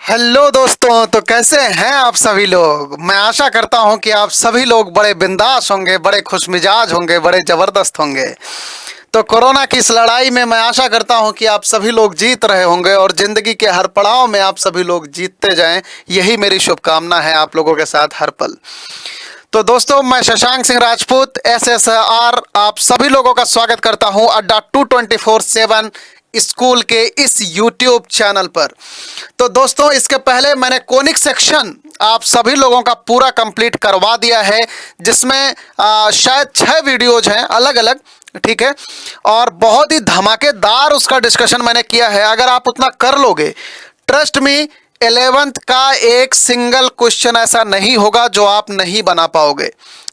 Hello दोस्तों, तो कैसे हैं आप सभी लोग। मैं आशा करता हूं कि आप सभी लोग बड़े बिंदास होंगे, बड़े खुशमिजाज होंगे, बड़े ज़बरदस्त होंगे। तो कोरोना की इस लड़ाई में मैं आशा करता हूं कि आप सभी लोग जीत रहे होंगे और ज़िंदगी के हर पड़ाव में आप सभी लोग जीतते जाएं। यही मेरी शुभकामना है आप लोगों के साथ हर पल। तो दोस्तों, मैं शशांक सिंह राजपूत SSR आप सभी लोगों का स्वागत करता हूं अड्डा 224/7 स्कूल के इस YouTube चैनल पर। तो दोस्तों, इसके पहले मैंने कोनिक सेक्शन आप सभी लोगों का पूरा कंप्लीट करवा दिया है, जिसमें शायद 6 वीडियोज हैं अलग अलग। ठीक है, और बहुत ही धमाकेदार उसका डिस्कशन मैंने किया है। अगर आप उतना कर लोगे, ट्रस्ट मी, 11th का एक सिंगल क्वेश्चन ऐसा नहीं होगा जो आप नहीं बना पाओगे।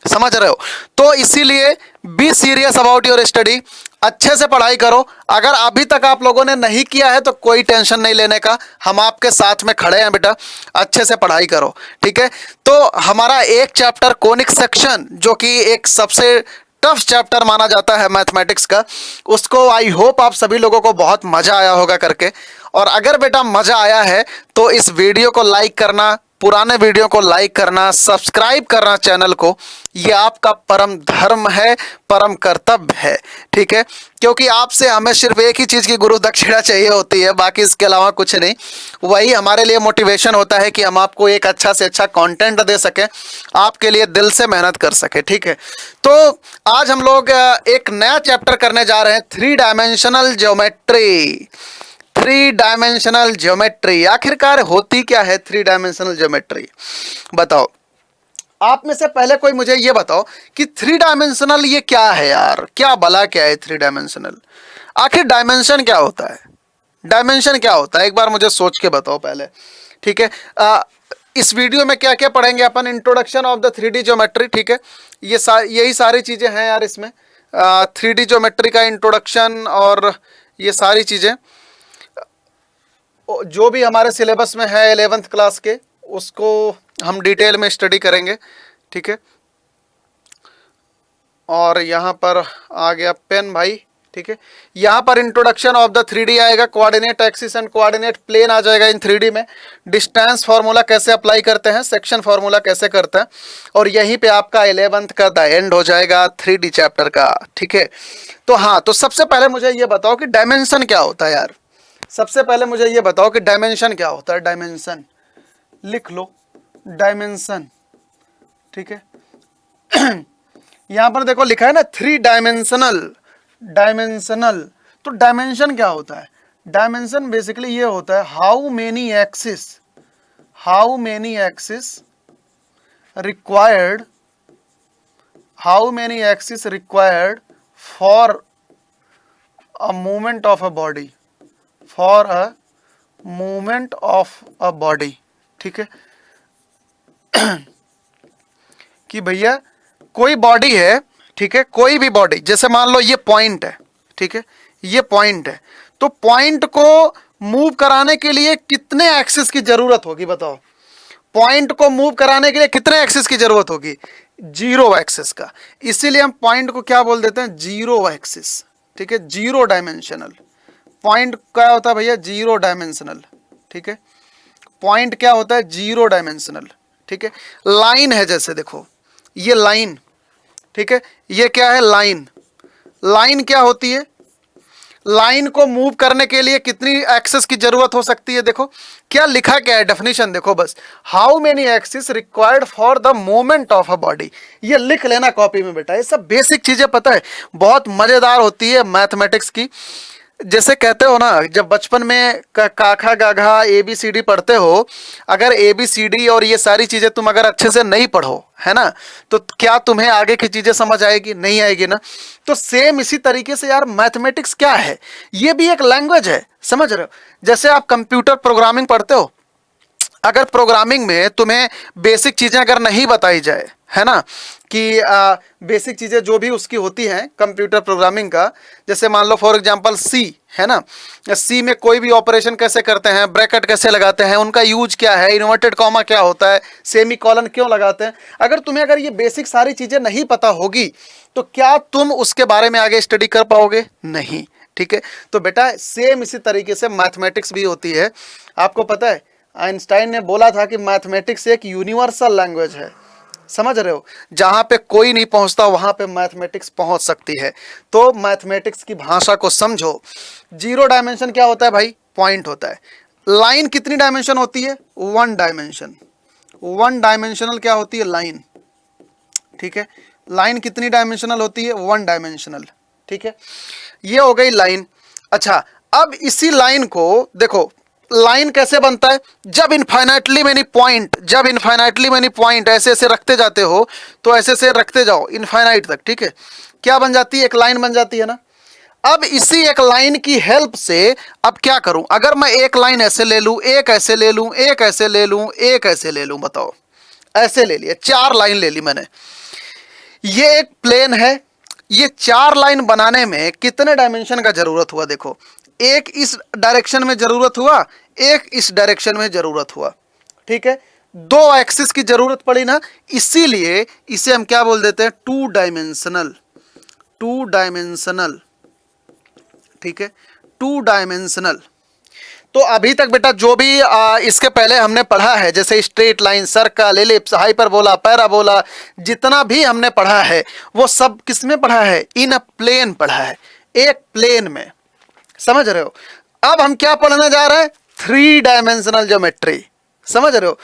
समझ रहे हो? तो इसीलिए be serious about your study. अच्छे से पढ़ाई करो। अगर अभी तक आप लोगों ने नहीं किया है तो कोई टेंशन नहीं लेने का, हम आपके साथ में खड़े हैं बेटा। अच्छे से पढ़ाई करो, ठीक है। तो हमारा एक चैप्टर कोनिक सेक्शन, जो कि एक सबसे टफ चैप्टर माना जाता है मैथमेटिक्स का, उसको आई होप आप सभी लोगों को बहुत मज़ा आया होगा करके। और अगर बेटा मज़ा आया है तो इस वीडियो को लाइक करना, पुराने वीडियो को लाइक करना, सब्सक्राइब करना चैनल को, ये आपका परम धर्म है, परम कर्तव्य है, ठीक है। क्योंकि आपसे हमें सिर्फ एक ही चीज़ की गुरु दक्षिणा चाहिए होती है, बाकी इसके अलावा कुछ नहीं। वही हमारे लिए मोटिवेशन होता है कि हम आपको एक अच्छा से अच्छा कंटेंट दे सकें, आपके लिए दिल से मेहनत कर सके, ठीक है। तो आज हम लोग एक नया चैप्टर करने जा रहे हैं, 3 डायमेंशनल ज्योमेट्री। 3 डायमेंशनल ज्योमेट्री आखिरकार होती क्या है 3 डायमेंशनल ज्योमेट्री, बताओ। आप में से पहले कोई मुझे ये बताओ कि 3 डायमेंशनल ये क्या है यार, क्या भला क्या है 3 डायमेंशनल। आखिर डायमेंशन क्या होता है, डायमेंशन क्या होता है, एक बार मुझे सोच के बताओ पहले, ठीक है। इस वीडियो में क्या क्या पढ़ेंगे अपन, introduction of the 3D geometry, ठीक है। यही सारी चीज़ें हैं यार इसमें, 3D ज्योमेट्री का इंट्रोडक्शन और ये सारी चीज़ें जो भी हमारे सिलेबस में है 11th क्लास के, उसको हम डिटेल में स्टडी करेंगे, ठीक है। और यहाँ पर आ गया पेन भाई, ठीक है। यहाँ पर इंट्रोडक्शन ऑफ द 3D आएगा, coordinate axis and coordinate plane आ जाएगा इन 3D में। डिस्टेंस फार्मूला कैसे अप्लाई करते हैं, सेक्शन फार्मूला कैसे करते हैं, और यहीं पे आपका 11th का द एंड हो जाएगा 3D चैप्टर का, ठीक है। तो हाँ, तो सबसे पहले मुझे ये बताओ कि डायमेंशन क्या होता है यार। सबसे पहले मुझे ये बताओ कि डायमेंशन क्या होता है। डायमेंशन लिख लो, डायमेंशन, ठीक है। यहां पर देखो लिखा है ना 3 डायमेंशनल, डायमेंशनल। तो डायमेंशन क्या होता है, डायमेंशन बेसिकली ये होता है how many axis, how many axis required, how many axis required for a movement of a body, for a movement of a body, ठीक है। कि भैया कोई बॉडी है, ठीक है, कोई भी बॉडी, जैसे मान लो ये पॉइंट है, ठीक है, ये पॉइंट है। तो पॉइंट को मूव कराने के लिए कितने एक्सिस की जरूरत होगी बताओ। पॉइंट को मूव कराने के लिए कितने एक्सिस की जरूरत होगी, 0 एक्सिस का। इसीलिए हम पॉइंट को क्या बोल देते हैं, 0 एक्सिस, ठीक है, 0 डायमेंशनल। पॉइंट क्या होता है भैया, 0 डायमेंशनल, ठीक है। पॉइंट क्या होता है, 0 डायमेंशनल, ठीक है। लाइन है, जैसे देखो ये लाइन, ठीक है, ये क्या है, लाइन। लाइन क्या होती है, लाइन को मूव करने के लिए कितनी एक्सिस की जरूरत हो सकती है। देखो क्या लिखा, क्या है डेफिनेशन, देखो बस, how many axis required for the movement of a body. ये लिख लेना कॉपी में बेटा, ये सब बेसिक चीजें पता है, बहुत मजेदार होती है मैथमेटिक्स की। जैसे कहते हो ना, जब बचपन में काखा गाघा ABCD पढ़ते हो, अगर ABCD और ये सारी चीज़ें तुम अगर अच्छे से नहीं पढ़ो, है ना, तो क्या तुम्हें आगे की चीज़ें समझ आएगी, नहीं आएगी ना। तो सेम इसी तरीके से यार मैथमेटिक्स क्या है, ये भी एक लैंग्वेज है, समझ रहे हो। जैसे आप कंप्यूटर प्रोग्रामिंग पढ़ते हो, अगर प्रोग्रामिंग में तुम्हें बेसिक चीज़ें अगर नहीं बताई जाए, है ना, कि बेसिक चीज़ें जो भी उसकी होती हैं कंप्यूटर प्रोग्रामिंग का, जैसे मान लो फॉर एग्जांपल सी, है ना, सी में कोई भी ऑपरेशन कैसे करते हैं, ब्रैकेट कैसे लगाते हैं, उनका यूज क्या है, इन्वर्टेड कॉमा क्या होता है, सेमी कॉलन क्यों लगाते हैं, अगर तुम्हें अगर ये बेसिक सारी चीज़ें नहीं पता होगी तो क्या तुम उसके बारे में आगे स्टडी कर पाओगे, नहीं, ठीक है। तो बेटा सेम इसी तरीके से मैथमेटिक्स भी होती है। आपको पता है आइंस्टाइन ने बोला था कि मैथमेटिक्स एक यूनिवर्सल लैंग्वेज है, समझ रहे हो, जहाँ पे कोई नहीं पहुँचता वहाँ पे मैथमेटिक्स पहुँच सकती है। तो मैथमेटिक्स की भाषा को समझो। जीरो डायमेंशन क्या होता है भाई? पॉइंट होता है। लाइन कितनी डायमेंशन होती है? One dimension. वन डायमेंशनल क्या होती है? लाइन। ठीक है, लाइन कितनी डायमेंशनल होती है? One dimensional. ठीक है, ये हो गई लाइन। अच्छा, अब इसी लाइन को देखो, लाइन कैसे बनता है? जब इनफाइनाइटली मेनी पॉइंट ऐसे ऐसे रखते जाते हो, तो ऐसे से रखते जाओ इनफाइनाइट तक। ठीक है, क्या बन जाती है? एक लाइन बन जाती है ना। अब इसी एक लाइन की हेल्प से अब क्या करूं? अगर मैं एक लाइन ऐसे ले लूं, एक ऐसे ले लूं, एक ऐसे ले लूं, एक ऐसे ले लूं, बताओ, ऐसे ले लिया, 4 लाइन ले ली मैंने। ये एक प्लेन है। ये 4 लाइन बनाने में कितने डायमेंशन का जरूरत हुआ? देखो, एक इस डायरेक्शन में जरूरत हुआ, एक इस डायरेक्शन में जरूरत हुआ। ठीक है, 2 एक्सिस की जरूरत पड़ी ना, इसीलिए इसे हम क्या बोल देते हैं? Two dimensional. Two dimensional. ठीक है, टू डायमेंशनल। तो अभी तक बेटा जो भी इसके पहले हमने पढ़ा है, जैसे straight line, circle, ellipse, hyperbola, parabola, जितना भी हमने पढ़ा है वो सब किस में पढ़ा है? इन अ प्लेन पढ़ा है, एक प्लेन में। समझ रहे हो? अब हम क्या पढ़ने जा रहे हैं? 3 डायमेंशनल ज्योमेट्री। समझ रहे हो?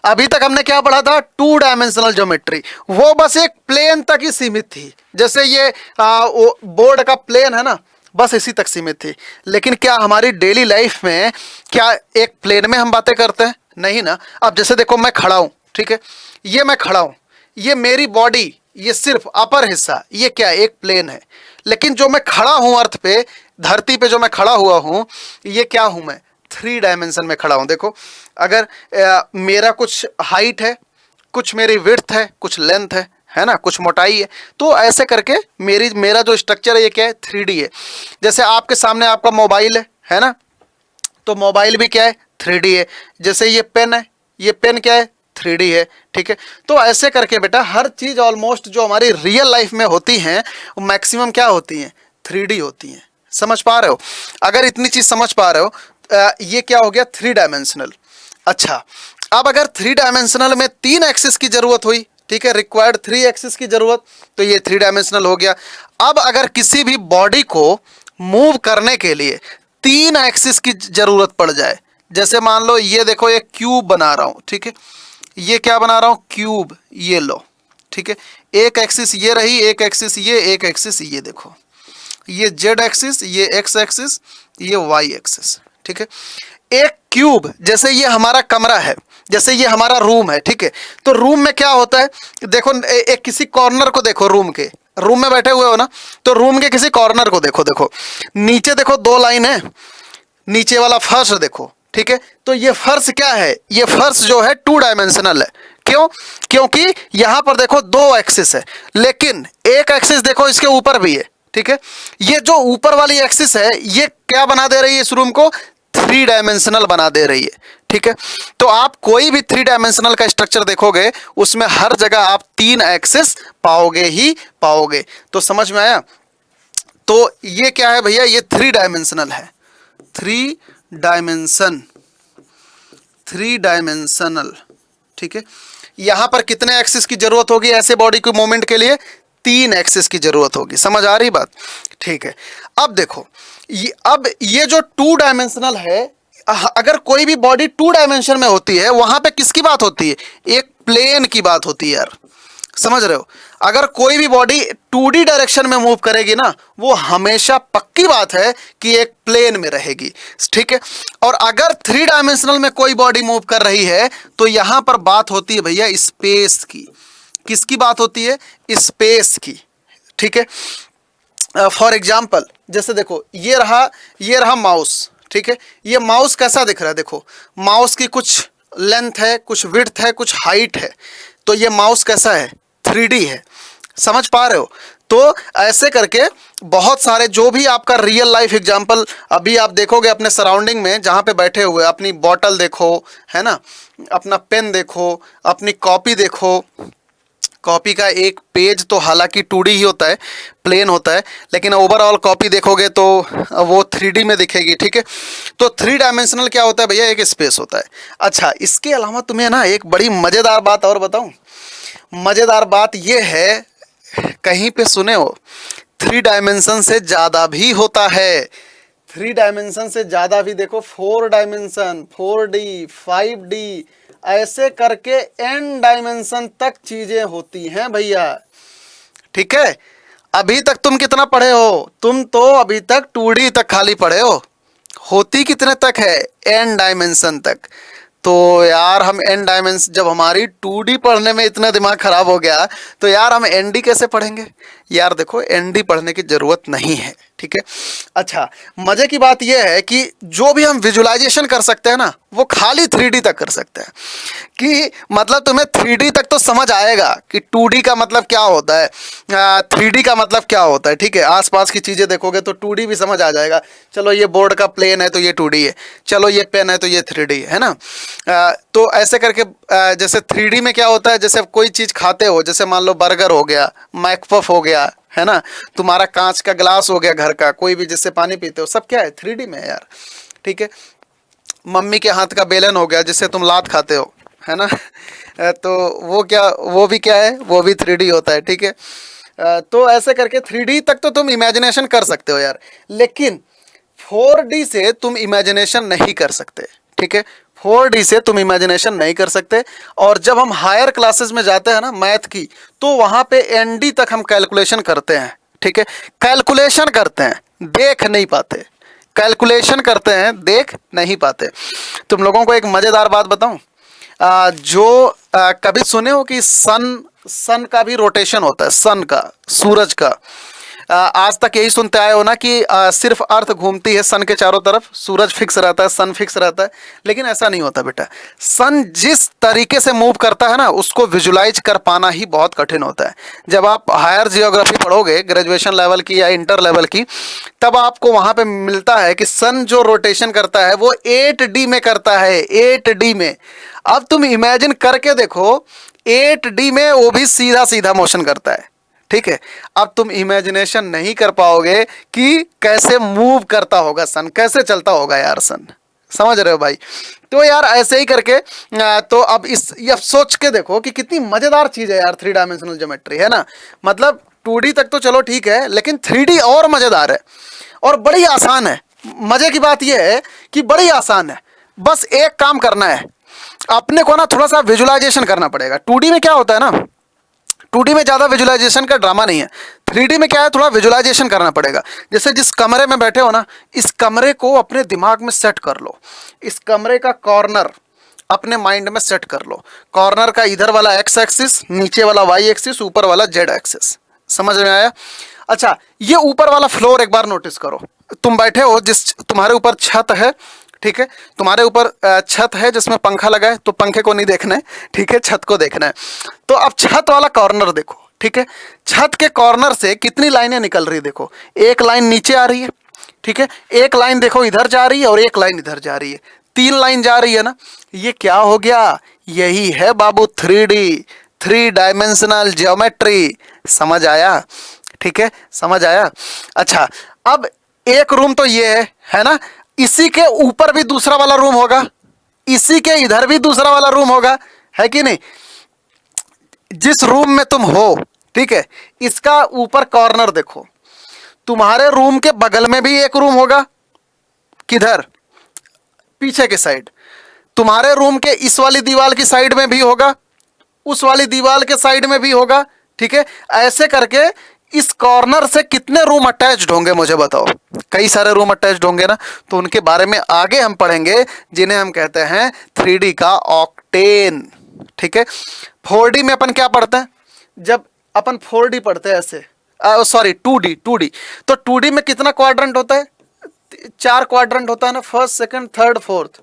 अभी तक हमने क्या पढ़ा था? 2 डायमेंशनल ज्योमेट्री। वो बस एक प्लेन तक ही सीमित थी, जैसे ये बोर्ड का प्लेन है ना, बस इसी तक सीमित थी। लेकिन क्या हमारी डेली लाइफ में क्या एक प्लेन में हम बातें करते हैं? नहीं ना। अब जैसे देखो, मैं खड़ा हूं, ठीक है, ये मैं खड़ा हूं, ये मेरी बॉडी, ये सिर्फ अपर हिस्सा, ये क्या एक प्लेन है। लेकिन जो मैं खड़ा हूं अर्थ पे, धरती पे जो मैं खड़ा हुआ हूं, ये क्या हूं मैं? 3 डायमेंशन में खड़ा हूं। देखो, अगर मेरा कुछ हाइट है, कुछ मेरी विड्थ है, कुछ लेंथ है ना, कुछ मोटाई है, तो ऐसे करके मेरा जो स्ट्रक्चर है ये क्या है? 3D है। जैसे आपके सामने आपका मोबाइल है ना, तो मोबाइल भी क्या है? 3D है। जैसे ये पेन है, ये पेन क्या है? 3D है। ठीक है, तो ऐसे करके बेटा हर चीज ऑलमोस्ट जो हमारी रियल लाइफ में होती हैं वो मैक्सिमम क्या होती हैं? 3D होती हैं। समझ पा रहे हो? अगर इतनी चीज समझ पा रहे हो, ये क्या हो गया? 3 डायमेंशनल। अच्छा, अब अगर 3 डायमेंशनल में 3 एक्सिस की जरूरत हुई, ठीक है, रिक्वायर्ड 3 एक्सिस की जरूरत, तो ये 3 डायमेंशनल हो गया। अब अगर किसी भी बॉडी को मूव करने के लिए 3 एक्सिस की जरूरत पड़ जाए, जैसे मान लो ये देखो, ये क्यूब बना रहा हूं, ठीक है, ये क्या बना रहा हूं? क्यूब। ये लो, ठीक है, एक एक्सिस ये रही, एक एक्सिस ये, एक एक्सिस ये, देखो ये जेड एक्सिस, ये एक्स एक्सिस, ये वाई एक्सिस। ठीक है, एक क्यूब, जैसे ये हमारा कमरा है, जैसे ये हमारा रूम है, ठीक है, तो रूम में क्या होता है? देखो, एक किसी कॉर्नर को देखो, रूम में बैठे हुए हो ना, तो रूम के किसी कॉर्नर को देखो, देखो नीचे देखो 2 लाइन है, नीचे वाला फर्श देखो, ठीक है, तो ये फर्श क्या है? ये फर्श जो है 2 डायमेंशनल है। क्यों? क्योंकि यहां पर देखो 2 एक्सिस है, लेकिन एक एक्सिस देखो इसके ऊपर भी है। ठीक है, ये जो ऊपर वाली एक्सिस है ये क्या बना दे रही है? इस रूम को 3 डायमेंशनल बना दे रही है। ठीक है, तो आप कोई भी 3 डायमेंशनल का स्ट्रक्चर देखोगे, उसमें हर जगह आप 3 एक्सिस पाओगे ही पाओगे। तो समझ में आया? तो ये क्या है भैया? ये 3 डायमेंशनल है। 3 डायमेंशनल। ठीक है, यहां पर कितने एक्सिस की जरूरत होगी ऐसे बॉडी के मूवमेंट के लिए? 3 एक्सिस की जरूरत होगी। समझ आ रही बात? ठीक है, अब देखो, अब ये जो 2 डायमेंशनल है, अगर कोई भी बॉडी 2 डायमेंशन में होती है, वहां पे किसकी बात होती है? एक प्लेन की बात होती है यार। समझ रहे हो? अगर कोई भी बॉडी 2D डायरेक्शन में मूव करेगी ना, वो हमेशा पक्की बात है कि एक प्लेन में रहेगी। ठीक है, और अगर 3 डायमेंशनल में कोई बॉडी मूव कर रही है, तो यहां पर बात होती है भैया स्पेस की। किसकी बात होती है? स्पेस की। ठीक है, फॉर एग्जाम्पल, जैसे देखो ये रहा माउस। ठीक है, ये माउस कैसा दिख रहा है? देखो, माउस की कुछ लेंथ है, कुछ विड्थ है, कुछ हाइट है, तो ये माउस कैसा है? 3D है। समझ पा रहे हो? तो ऐसे करके बहुत सारे जो भी आपका रियल लाइफ एग्जांपल अभी आप देखोगे अपने सराउंडिंग में, जहां पे बैठे हुए, अपनी बॉटल देखो, है ना, अपना पेन देखो, अपनी कॉपी देखो। कॉपी का एक पेज तो हालांकि 2D ही होता है, प्लेन होता है, लेकिन ओवरऑल कॉपी देखोगे तो वो 3D में दिखेगी। ठीक है, तो थ्री डायमेंशनल क्या होता है भैया, एक स्पेस होता है। अच्छा, इसके अलावा तुम्हें ना एक बड़ी मजेदार बात और बताऊं। मजेदार बात यह है, कहीं पे सुने हो, थ्री डायमेंशन से ज्यादा भी होता है। थ्री डायमेंशन से ज्यादा भी, देखो 4 डायमेंशन, 4D, 5D, ऐसे करके n डायमेंशन तक चीजें होती हैं भैया। ठीक है, अभी तक तुम कितना पढ़े हो, तुम तो अभी तक 2D तक खाली पढ़े हो, होती कितने तक है, n डायमेंशन तक। तो यार हम n डायमेंशन, जब हमारी 2D पढ़ने में इतना दिमाग खराब हो गया, तो यार हम ND कैसे पढ़ेंगे। यार देखो, ND पढ़ने की जरूरत नहीं है, ठीक है। अच्छा, मजे की बात यह है कि जो भी हम विजुअलाइजेशन कर सकते हैं ना, वो खाली 3D तक कर सकते हैं। कि मतलब तुम्हें 3D तक तो समझ आएगा कि 2D का मतलब क्या होता है, 3D का मतलब क्या होता है, ठीक है। आसपास की चीजें देखोगे तो 2D भी समझ आ जाएगा। चलो ये बोर्ड का प्लेन है तो ये 2D है, चलो ये पेन है तो ये 3D है ना। तो ऐसे करके जैसे 3D में क्या होता है, जैसे कोई चीज खाते हो, जैसे मान लो बर्गर हो गया, मैकपफ हो गया, है ना, तुम्हारा कांच का ग्लास हो गया घर का, कोई भी जिससे पानी पीते हो, सब क्या है, 3D में है यार, ठीक है। मम्मी के हाथ का बेलन हो गया जिससे तुम लात खाते हो, है ना। तो वो क्या, वो भी क्या है, वो भी 3D होता है, ठीक है। तो ऐसे करके 3D तक तो तुम इमेजिनेशन कर सकते हो यार, लेकिन 4D से तुम इमेजिनेशन नहीं कर सकते, ठीक है। 4D से तुम इमेजिनेशन नहीं कर सकते। और जब हम हायर क्लासेस में जाते हैं ना मैथ की, तो वहां पे ND तक हम कैलकुलेशन करते हैं, ठीक है। कैलकुलेशन करते हैं, देख नहीं पाते। कैलकुलेशन करते हैं, देख नहीं पाते। तुम लोगों को एक मजेदार बात बताऊं, कभी सुने हो कि सन का भी रोटेशन होता है, सन का, सूरज का। आज तक यही सुनते आए हो ना कि सिर्फ अर्थ घूमती है सन के चारों तरफ, सूरज फिक्स रहता है, सन फिक्स रहता है। लेकिन ऐसा नहीं होता बेटा। सन जिस तरीके से मूव करता है ना, उसको विजुलाइज कर पाना ही बहुत कठिन होता है। जब आप हायर जियोग्राफी पढ़ोगे, ग्रेजुएशन लेवल की या इंटर लेवल की, तब आपको वहां पे मिलता है कि सन जो रोटेशन करता है वो 8D में करता है, 8D में। अब तुम इमेजिन करके देखो, 8D में वो भी सीधा सीधा मोशन करता है, ठीक है। अब तुम इमेजिनेशन नहीं कर पाओगे कि कैसे मूव करता होगा सन, कैसे चलता होगा यार सन, समझ रहे हो भाई। तो यार ऐसे ही करके तो अब ये सोच के देखो कि कितनी मजेदार चीज है यार 3 डायमेंशनल ज्योमेट्री, है ना। मतलब 2D तक तो चलो ठीक है, लेकिन 3D और मजेदार है और बड़ी आसान है। मजे की बात यह है कि बड़ी आसान है, बस एक काम करना है, अपने को ना थोड़ा सा विजुअलाइजेशन करना पड़ेगा। 2D में क्या होता है ना, 2D में ज़्यादा विजुअलाइजेशन का ड्रामा नहीं है। 3D में क्या है, थोड़ा विजुअलाइजेशन करना पड़ेगा। जैसे जिस कमरे में बैठे हो ना, इस कमरे को अपने दिमाग में सेट कर लो। इस कमरे का कॉर्नर अपने माइंड में सेट कर लो। कॉर्नर का इधर वाला एक्स एक्सिस, नीचे वाला वाई एक्सिस, ऊपर वाला जेड एक्सिस। समझ में आया। अच्छा, ये ऊपर वाला फ्लोर एक बार नोटिस करो। तुम बैठे हो, जिस तुम्हारे ऊपर छत है, ठीक है, तुम्हारे ऊपर छत है जिसमें पंखा लगा है, तो पंखे को नहीं देखना है, ठीक है, छत को देखना है। तो अब छत वाला कॉर्नर देखो, ठीक है। छत के कॉर्नर से कितनी लाइनें निकल रही देखो, एक लाइन नीचे आ रही है, ठीक है, एक लाइन देखो इधर जा रही है और एक लाइन इधर जा रही है, 3 लाइन जा रही है ना। ये क्या हो गया, यही है बाबू 3D, 3 डायमेंशनल ज्योमेट्री। समझ आया, ठीक है, समझ आया। अच्छा, अब एक रूम तो ये है ना, इसी के ऊपर भी दूसरा वाला रूम होगा, इसी के इधर भी दूसरा वाला रूम होगा, है कि नहीं। जिस रूम में तुम हो, ठीक है, इसका ऊपर कॉर्नर देखो, तुम्हारे रूम के बगल में भी एक रूम होगा, किधर, पीछे के साइड। तुम्हारे रूम के इस वाली दीवार की साइड में भी होगा, उस वाली दीवार के साइड में भी होगा, ठीक है। ऐसे करके इस कॉर्नर से कितने रूम अटैच्ड होंगे मुझे बताओ। कई सारे रूम अटैच्ड होंगे ना, तो उनके बारे में आगे हम पढ़ेंगे, जिन्हें हम कहते हैं 3D का ऑक्टेन, ठीक है। 4D में अपन क्या पढ़ते हैं, जब अपन 4D पढ़ते हैं ऐसे, सॉरी 2D, तो 2D में कितना क्वाड्रेंट होता है, 4 क्वाड्रेंट होता है ना, first second third fourth,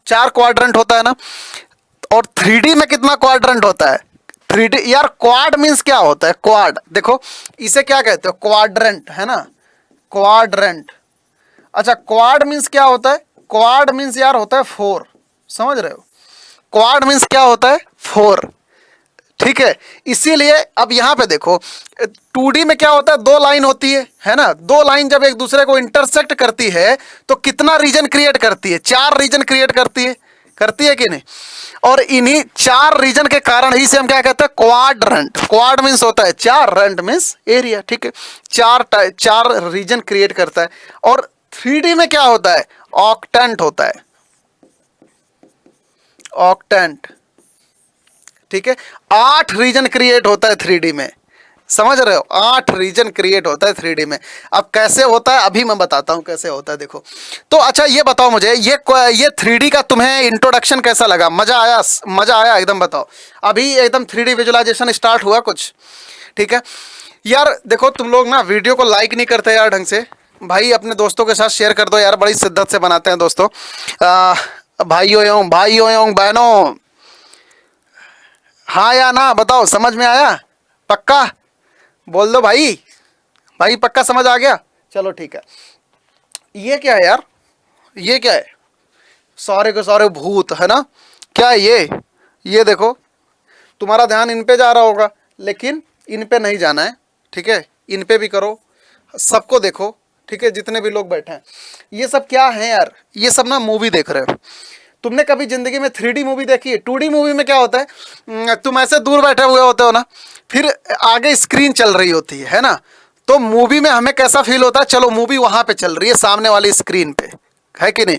4 quadrant होता है ना। और 3D में कितना क्वाड्रेंट होता है, 3D यार, क्वाड मीन्स क्या होता है, क्वाड देखो, इसे क्या कहते हो, क्वाड्रेंट, है ना, क्वाड्रेंट। अच्छा, क्वाड मीन्स क्या होता है, क्वाड मीन्स यार होता है 4, समझ रहे हो। क्वाड मीन्स क्या होता है, 4, ठीक है, इसीलिए अब यहाँ पे देखो 2D में क्या होता है, दो लाइन होती है ना, दो लाइन जब एक दूसरे को इंटरसेक्ट करती है तो कितना रीजन क्रिएट करती है, 4 रीजन क्रिएट करती है कि नहीं। और इन्हीं 4 रीजन के कारण ही से हम क्या कहते हैं, क्वाड्रेंट। क्वाड मीन्स होता है 4, रेंट मीन्स एरिया, ठीक है, 4 रीजन क्रिएट करता है। और 3D में क्या होता है, ऑक्टेंट होता है, ऑक्टेंट, ठीक है, 8 रीजन क्रिएट होता है 3D में, समझ रहे हो, 8 रीजन क्रिएट होता है 3D में। अब कैसे होता है अभी मैं बताता हूं कैसे होता है, देखो। तो अच्छा ये बताओ मुझे, ये 3D का तुम्हें इंट्रोडक्शन कैसा लगा, मजा आया एकदम, बताओ। अभी एकदम 3D विजुअलाइजेशन स्टार्ट हुआ कुछ, ठीक है यार। देखो तुम लोग ना वीडियो को लाइक नहीं करते यार ढंग से, भाई अपने दोस्तों के साथ शेयर कर दो यार, बड़ी शिद्दत से बनाते हैं दोस्तों। भाइयों एवं बहनों, हाँ या ना बताओ, समझ में आया, पक्का बोल दो भाई, भाई पक्का समझ आ गया, चलो ठीक है। ये क्या है यार, ये क्या है, सारे के सारे भूत है ना, क्या है ये देखो, तुम्हारा ध्यान इन पे जा रहा होगा, लेकिन इन पे नहीं जाना है, ठीक है, इन पे भी करो, सबको देखो, ठीक है, जितने भी लोग बैठे हैं। ये सब क्या है यार, ये सब ना मूवी देख रहे हो। तुमने कभी जिंदगी में 3D मूवी देखी है? 2D मूवी में क्या होता है, तुम ऐसे दूर बैठे हुए होते हो ना, फिर आगे स्क्रीन चल रही होती है ना, तो मूवी में हमें कैसा फील होता है, चलो मूवी वहां पे चल रही है सामने वाली स्क्रीन पे, है कि नहीं।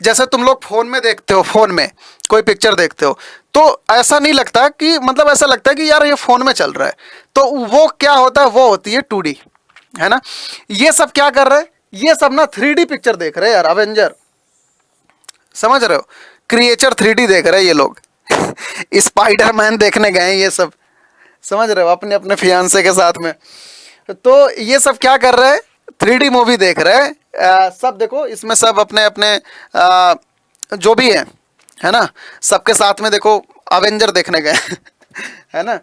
जैसे तुम लोग फोन में देखते हो, फोन में कोई पिक्चर देखते हो, तो ऐसा नहीं लगता कि, मतलब ऐसा लगता है कि यार ये फोन में चल रहा है, तो वो क्या होता है, वो होती है 2D, है ना। ये सब क्या कर रहे हैं, ये सब ना 3D पिक्चर देख रहे हैं यार, अवेंजर, समझ रहे हो, क्रिएचर 3D देख रहे हैं ये लोग स्पाइडरमैन देखने गए हैं ये सब, समझ रहे हो, अपने अपने फियांसे के साथ में। तो ये सब क्या कर रहे हैं, 3D मूवी देख रहे हैं। सब देखो इसमें सब अपने अपने जो भी है ना, सबके साथ में देखो अवेंजर देखने गए है ना,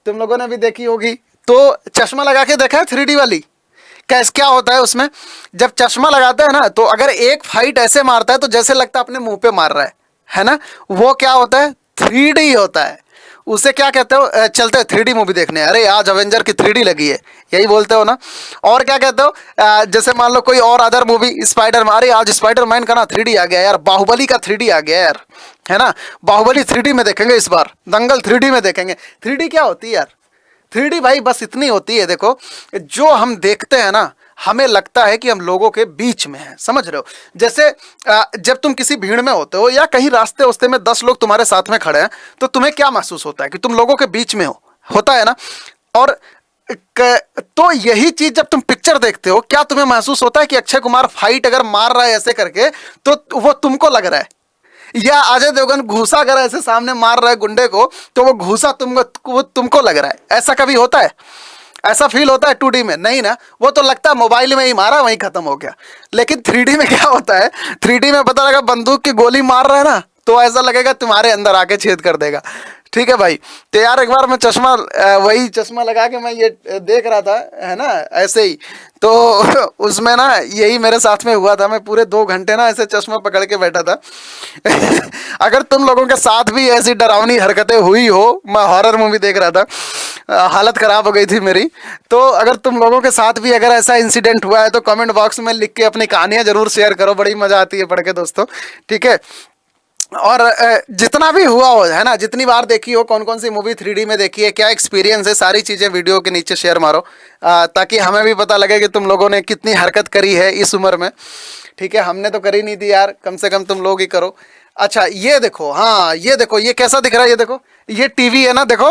तुम लोगों ने भी देखी होगी। तो चश्मा लगा के देखा है 3D वाली, क्या होता है उसमें, जब चश्मा लगाता है ना, तो अगर एक फाइट ऐसे मारता है तो जैसे लगता है अपने मुंह पे मार रहा है ना, वो क्या होता है, 3D होता है। उसे क्या कहते हो, चलते हैं 3D मूवी देखने, अरे आज अवेंजर की 3D लगी है, यही बोलते हो ना। और क्या कहते हो, जैसे मान लो कोई और अदर मूवी, स्पाइडर, अरे आज स्पाइडरमैन का ना 3D आ गया यार, बाहुबली का 3D आ गया यार, है ना, बाहुबली 3D में देखेंगे इस बार, दंगल 3D में देखेंगे। 3D क्या होती है यार, 3D भाई बस इतनी होती है, देखो जो हम देखते हैं ना, हमें लगता है कि हम लोगों के बीच में हैं, समझ रहे हो। जैसे जब तुम किसी भीड़ में होते हो या कहीं रास्ते उस्ते में 10 लोग तुम्हारे साथ में खड़े हैं, तो तुम्हें क्या महसूस होता है कि तुम लोगों के बीच में हो, होता है ना। और तो यही चीज जब तुम पिक्चर देखते हो, क्या तुम्हें महसूस होता है कि अक्षय कुमार फाइट अगर मार रहा है ऐसे करके, तो वो तुमको लग रहा है, या अजय देवगन घूसा अगर ऐसे सामने मार रहा है गुंडे को, तो वो घूसा तुमको लग रहा है, ऐसा कभी होता है, ऐसा फील होता है 2D में? नहीं ना, वो तो लगता है मोबाइल में ही मारा वहीं खत्म हो गया। लेकिन 3D में क्या होता है, 3D में पता लगा बंदूक की गोली मार रहा है ना, तो ऐसा लगेगा तुम्हारे अंदर आके छेद कर देगा, ठीक है भाई। तो यार एक बार मैं चश्मा, वही चश्मा लगा के मैं ये देख रहा था, है ना, ऐसे ही, तो उसमें ना यही मेरे साथ में हुआ था, मैं पूरे 2 घंटे ना ऐसे चश्मा पकड़ के बैठा था अगर तुम लोगों के साथ भी ऐसी डरावनी हरकतें हुई हो, मैं हॉरर मूवी देख रहा था, हालत ख़राब हो गई थी मेरी, तो अगर तुम लोगों के साथ भी अगर ऐसा इंसिडेंट हुआ है तो कमेंट बॉक्स में लिख के अपनी कहानियाँ ज़रूर शेयर करो, बड़ी मज़ा आती है पढ़ के दोस्तों, ठीक है। और जितना भी हुआ हो, है ना, जितनी बार देखी हो, कौन कौन सी मूवी 3D में देखी है, क्या एक्सपीरियंस है, सारी चीज़ें वीडियो के नीचे शेयर मारो, ताकि हमें भी पता लगे कि तुम लोगों ने कितनी हरकत करी है इस उम्र में, ठीक है। हमने तो करी नहीं थी यार, कम से कम तुम लोग ही करो। अच्छा ये देखो, हाँ ये देखो, ये कैसा दिख रहा है, ये देखो, ये टीवी है ना, देखो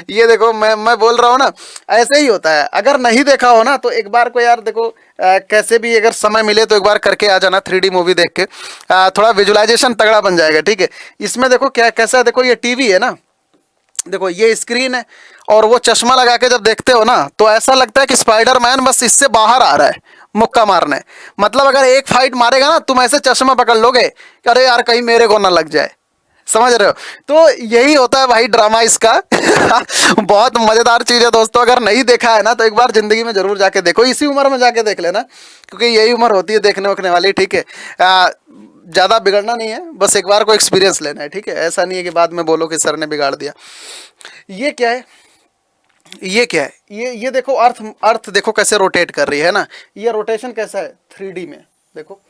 ये देखो, मैं बोल रहा हूँ ना, ऐसे ही होता है। अगर नहीं देखा हो ना, तो एक बार को यार देखो, कैसे भी अगर समय मिले तो एक बार करके आ जाना 3D मूवी देख के, थोड़ा विजुअलाइजेशन तगड़ा बन जाएगा, ठीक है। इसमें देखो क्या कैसा है, देखो ये टीवी है ना, देखो ये स्क्रीन है, और वो चश्मा लगा के जब देखते हो ना, तो ऐसा लगता है कि स्पाइडरमैन बस इससे बाहर आ रहा है मुक्का मारने। मतलब अगर एक फाइट मारेगा ना, तुम ऐसे चश्मा पकड़ लोगे, अरे यार कहीं मेरे को ना लग जाए, समझ रहे हो। तो यही होता है भाई ड्रामा इसका बहुत मज़ेदार चीज़ है दोस्तों, अगर नहीं देखा है ना तो एक बार ज़िंदगी में ज़रूर जाके देखो, इसी उम्र में जाके देख लेना, क्योंकि यही उम्र होती है देखने वखने वाली, ठीक है। ज़्यादा बिगड़ना नहीं है, बस एक बार को एक्सपीरियंस लेना है, ठीक है। ऐसा नहीं है कि बाद में बोलो कि सर ने बिगाड़ दिया। ये क्या है, ये क्या है, ये देखो अर्थ, अर्थ देखो कैसे रोटेट कर रही है ना। ये रोटेशन कैसा है 3D में, देखो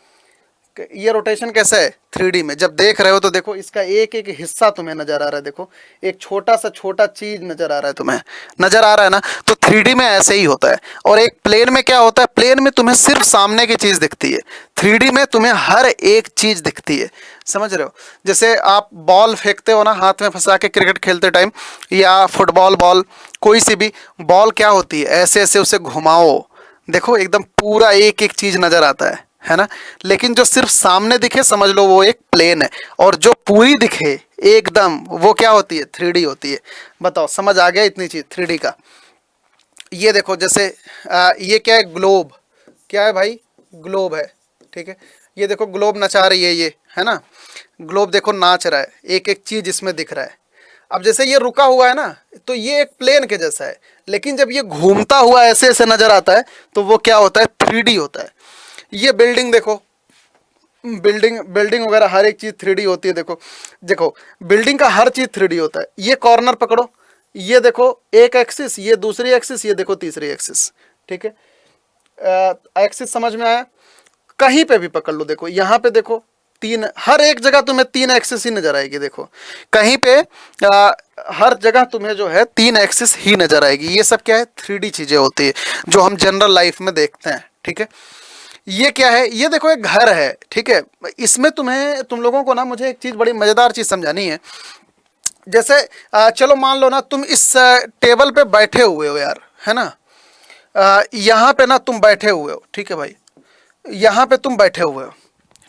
ये रोटेशन कैसा है 3D में। जब देख रहे हो तो देखो इसका एक एक हिस्सा तुम्हें नजर आ रहा है, देखो एक छोटा सा छोटा चीज नजर आ रहा है तुम्हें, नजर आ रहा है ना। तो 3D में ऐसे ही होता है। और एक प्लेन में क्या होता है, प्लेन में तुम्हें सिर्फ सामने की चीज दिखती है, 3D में तुम्हें हर एक चीज दिखती है, समझ रहे हो। जैसे आप बॉल फेंकते हो ना हाथ में फंसा के क्रिकेट खेलते टाइम, या फुटबॉल बॉल, कोई सी भी बॉल क्या होती है, ऐसे ऐसे उसे घुमाओ, देखो एकदम पूरा एक एक चीज नजर आता है ना। लेकिन जो सिर्फ सामने दिखे समझ लो वो एक प्लेन है, और जो पूरी दिखे एकदम वो क्या होती है 3D होती है। बताओ समझ आ गया इतनी चीज 3D का। ये देखो जैसे ये क्या है, ग्लोब, क्या है भाई, ग्लोब है, ठीक है। ये देखो ग्लोब नचा रही है ये, है ना, ग्लोब देखो नाच रहा है, एक एक चीज इसमें दिख रहा है। अब जैसे ये रुका हुआ है ना, तो ये एक प्लेन के जैसा है, लेकिन जब ये घूमता हुआ ऐसे ऐसे नजर आता है तो वो क्या होता है 3D होता है। ये बिल्डिंग देखो, बिल्डिंग बिल्डिंग वगैरह हर एक चीज 3D होती है। देखो देखो बिल्डिंग का हर चीज 3D होता है। ये कॉर्नर पकड़ो, ये देखो एक एक्सिस, ये दूसरी एक्सिस, ये देखो तीसरी एक्सिस, ठीक है। एक्सिस समझ में आया। कहीं पे भी पकड़ लो, देखो यहाँ पे देखो तीन, हर एक जगह तुम्हें 3 एक्सिस ही नजर आएगी। देखो कहीं पे हर जगह तुम्हें जो है 3 एक्सिस ही नजर आएगी। ये सब क्या है 3D चीजें होती है जो हम जनरल लाइफ में देखते हैं, ठीक है। ये क्या है, ये देखो एक घर है, ठीक है। इसमें तुम लोगों को ना मुझे एक चीज बड़ी मजेदार चीज समझानी है। जैसे चलो मान लो ना तुम इस टेबल पे बैठे हुए हो यार, है ना, यहाँ पे ना तुम बैठे हुए हो, ठीक है भाई, यहाँ पे तुम बैठे हुए हो,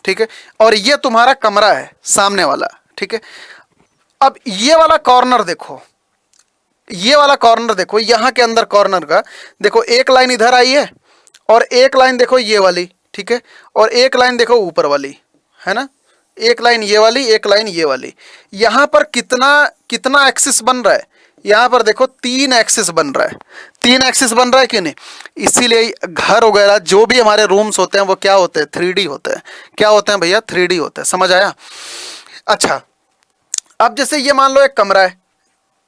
ठीक है। और ये तुम्हारा कमरा है सामने वाला, ठीक है। अब ये वाला कॉर्नर देखो, ये वाला कॉर्नर देखो, यहाँ के अंदर कॉर्नर का देखो, एक लाइन इधर आई है और एक लाइन देखो ये वाली, ठीक है, और एक लाइन देखो ऊपर वाली, है ना, एक लाइन ये वाली, एक लाइन ये वाली। यहाँ पर कितना कितना एक्सिस बन रहा है, यहाँ पर देखो 3 एक्सिस बन रहा है, 3 एक्सिस बन रहा है कि नहीं। इसीलिए घर वगैरह जो भी हमारे रूम्स होते हैं वो क्या होते हैं 3D होते हैं। क्या होते हैं भैया 3D होते हैं, समझ आया। अच्छा अब जैसे ये मान लो एक कमरा है,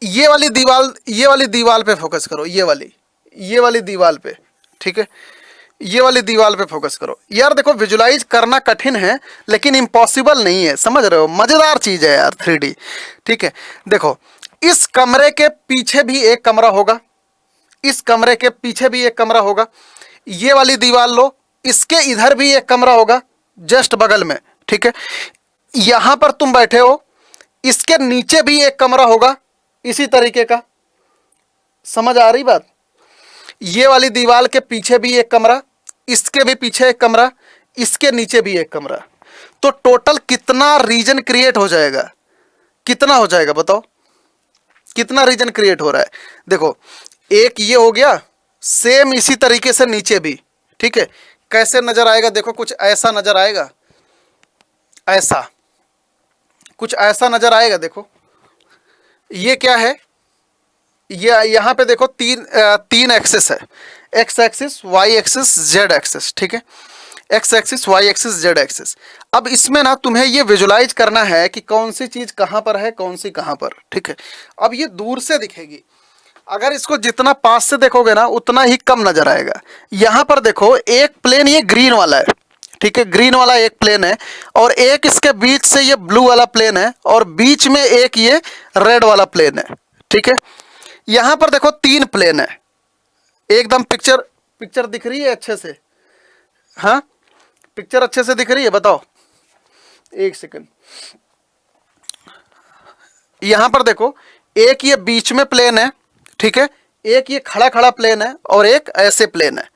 ये वाली दीवार, ये वाली दीवार पे फोकस करो, ये वाली दीवार पे, ठीक है, ये वाली दीवार पे फोकस करो। यार देखो विजुलाइज करना कठिन है लेकिन इम्पॉसिबल नहीं है, समझ रहे हो, मजेदार चीज है यार 3D, ठीक है। देखो इस कमरे के पीछे भी एक कमरा होगा, इस कमरे के पीछे भी एक कमरा होगा, ये वाली दीवार लो, इसके इधर भी एक कमरा होगा जस्ट बगल में, ठीक है। यहां पर तुम बैठे हो, इसके नीचे भी एक कमरा होगा इसी तरीके का, समझ आ रही बात। ये वाली दीवार के पीछे भी एक कमरा, इसके भी पीछे एक कमरा, इसके नीचे भी एक कमरा। तो टोटल कितना रीजन क्रिएट हो जाएगा, कितना हो जाएगा बताओ, कितना रीजन क्रिएट हो रहा है। देखो एक ये हो गया, सेम इसी तरीके से नीचे भी, ठीक है। कैसे नजर आएगा, देखो कुछ ऐसा नजर आएगा, ऐसा कुछ ऐसा नजर आएगा। देखो ये क्या है, ये यहाँ पे देखो तीन एक्सिस है, X axis, Y axis, Z axis, ठीक है, X axis, Y axis, Z axis. अब इसमें ना तुम्हें ये विजुलाइज करना है कि कौन सी चीज कहाँ पर है, कौन सी कहाँ पर, ठीक है। अब ये दूर से दिखेगी, अगर इसको जितना पास से देखोगे ना उतना ही कम नजर आएगा। यहाँ पर देखो एक प्लेन ये ग्रीन वाला है, ठीक है, ग्रीन वाला एक प्लेन है, और एक इसके बीच से ये ब्लू वाला प्लेन है, और बीच में एक ये रेड वाला प्लेन है, ठीक है। यहाँ पर देखो 3 प्लेन है, एकदम पिक्चर दिख रही है अच्छे से, हाँ पिक्चर अच्छे से दिख रही है, बताओ एक सेकंड। यहां पर देखो एक ये बीच में प्लेन है, ठीक है, एक ये खड़ा खड़ा प्लेन है, और एक ऐसे प्लेन है।